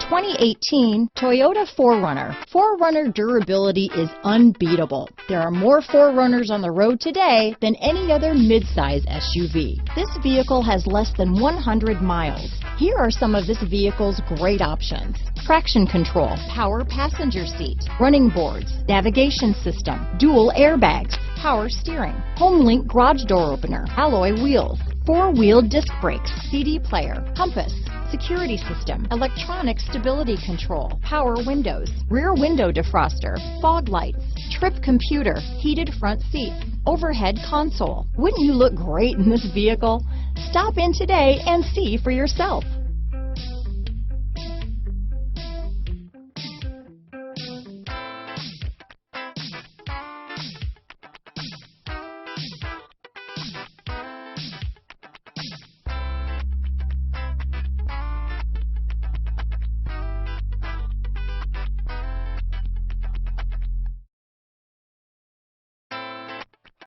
2018 Toyota 4Runner. 4Runner durability is unbeatable. There are more 4Runners on the road today than any other midsize SUV. This vehicle has less than 100 miles. Here are some of this vehicle's great options: traction control, power passenger seat, running boards, navigation system, dual airbags, power steering, HomeLink garage door opener, alloy wheels, 4-wheel disc brakes, CD player, compass, security system, electronic stability control, power windows, rear window defroster, fog lights, trip computer, heated front seats, overhead console. Wouldn't you look great in this vehicle? Stop in today and see for yourself.